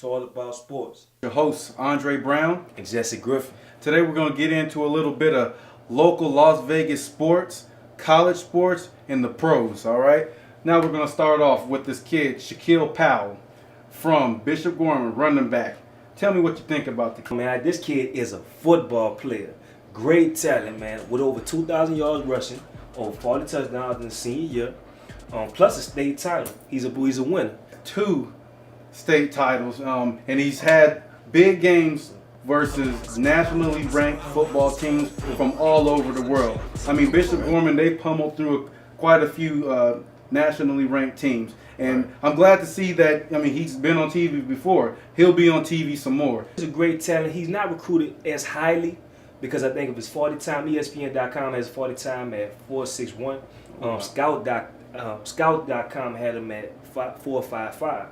It's all about sports. Your hosts, Andre Brown and Jesse Griffin. Today we're going to get into a little bit of local Las Vegas sports, college sports, and the pros, all right? Now we're going to start off with this kid, Shaquille Powell, from Bishop Gorman, running back. Tell me what you think about the kid. Man, this kid is a football player. Great talent, man, with over 2,000 yards rushing, over 40 touchdowns in the senior year, plus a state title. He's a winner. 2 state titles, and he's had big games versus nationally ranked football teams from all over the world. I mean, Bishop Gorman, they pummeled through quite a few nationally ranked teams. And I'm glad to see that, I mean, he's been on TV before. He'll be on TV some more. He's a great talent. He's not recruited as highly because I think of his 40 time, ESPN.com has 40 time at 4.61. Scout.com had him at 4.55.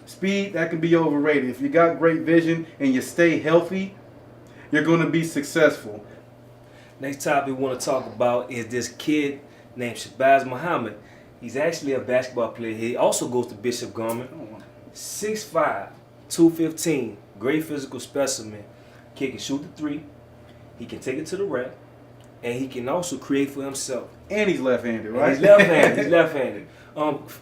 Speed, that can be overrated. If you got great vision and you stay healthy, you're going to be successful. Next topic we want to talk about is this kid named Shabazz Muhammad. He's actually a basketball player. He also goes to Bishop Gorman. 6'5", 215, great physical specimen. Kid can shoot the three. He can take it to the rack. And he can also create for himself. And he's left-handed, right? And he's left-handed. He's left-handed.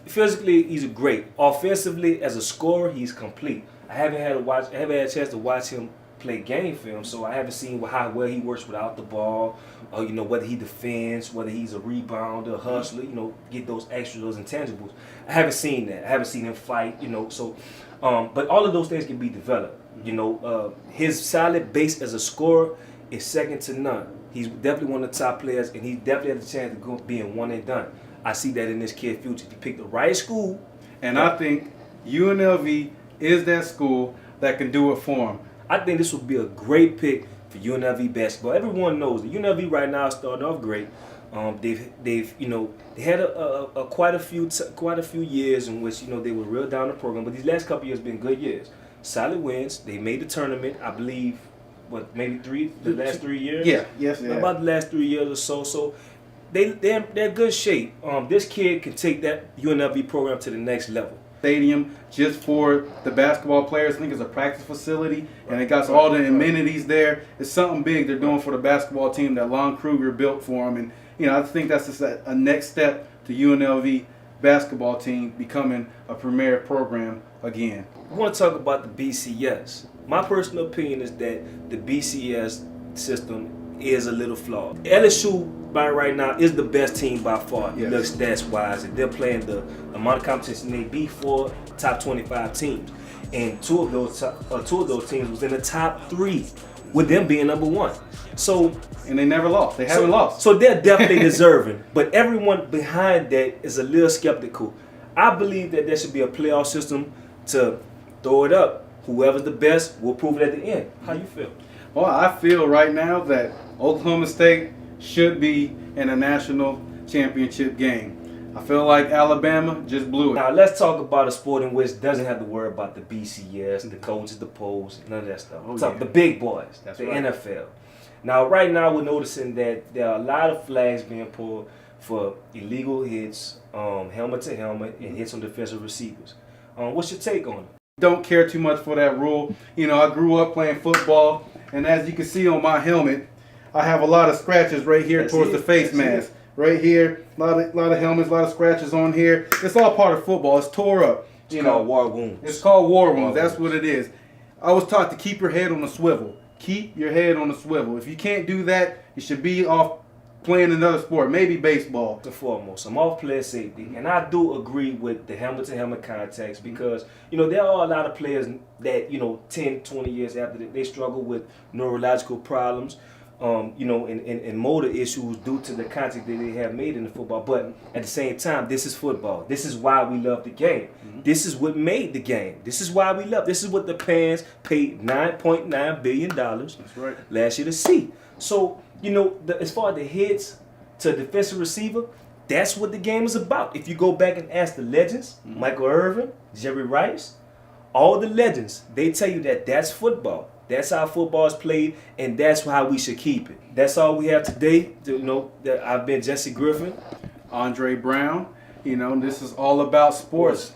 Physically, he's great. Offensively, as a scorer, he's complete. I haven't had a chance to watch him play game film, so I haven't seen how well he works without the ball, or whether he defends, whether he's a rebounder, hustler, get those intangibles. I haven't seen that. I haven't seen him fight, So, but all of those things can be developed. His solid base as a scorer is second to none. He's definitely one of the top players, and he definitely has a chance to go being one and done. I see that in this kid's future. If you pick the right school. And I think UNLV is that school that can do it for him. I think this would be a great pick for UNLV basketball. Everyone knows that UNLV right now is starting off great. They had quite a few years in which they were real down the program, but these last couple years have been good years. Solid wins. They made the tournament, I believe. The last 3 years? Yeah, yes, yeah. About the last 3 years or so. So they're in good shape. This kid can take that UNLV program to the next level. Stadium just for the basketball players. I think it's a practice facility, and it got all the amenities there. It's something big they're doing for the basketball team that Lon Kruger built for them. And I think that's just a next step to UNLV basketball team becoming a premier program again. We want to talk about the BCS. My personal opinion is that the BCS system is a little flawed. LSU, by right now, is the best team by far. Yes. It looks stats-wise, and they're playing the amount of competition they beat for top 25 teams. And two of those teams was in the top 3, with them being number 1. So, and they never lost. They haven't lost. So they're definitely deserving. But everyone behind that is a little skeptical. I believe that there should be a playoff system to throw it up. Whoever's the best will prove it at the end. How you feel? Well, I feel right now that Oklahoma State should be in a national championship game. I feel like Alabama just blew it. Now let's talk about a sport in which doesn't have to worry about the BCS, the coaches, the polls, none of that stuff. The big boys, the NFL. Now, right now we're noticing that there are a lot of flags being pulled for illegal hits, helmet to helmet, and hits on defensive receivers. What's your take on it? Don't care too much for that rule. I grew up playing football, and as you can see on my helmet, I have a lot of scratches right here towards the face mask. Right here, a lot of helmets, a lot of scratches on here. It's all part of football. It's tore up. It's called war wounds. It's called war wounds. That's what it is. I was taught to keep your head on a swivel. Keep your head on a swivel. If you can't do that, you should be off playing another sport, maybe baseball. First and foremost, I'm off player safety, and I do agree with the helmet-to-helmet contacts because, there are a lot of players that, 10, 20 years after they struggle with neurological problems, and motor issues due to the contact that they have made in the football. But at the same time, this is football. This is why we love the game. Mm-hmm. This is what made the game. This is why we love. This is what the fans paid $9.9 billion last year to see. So, as far as the hits to defensive receiver, that's what the game is about. If you go back and ask the legends, Michael Irvin, Jerry Rice, all the legends, they tell you that that's football. That's how football is played, and that's how we should keep it. That's all we have today. I've been Jesse Griffin. Andre Brown. This is all about sports.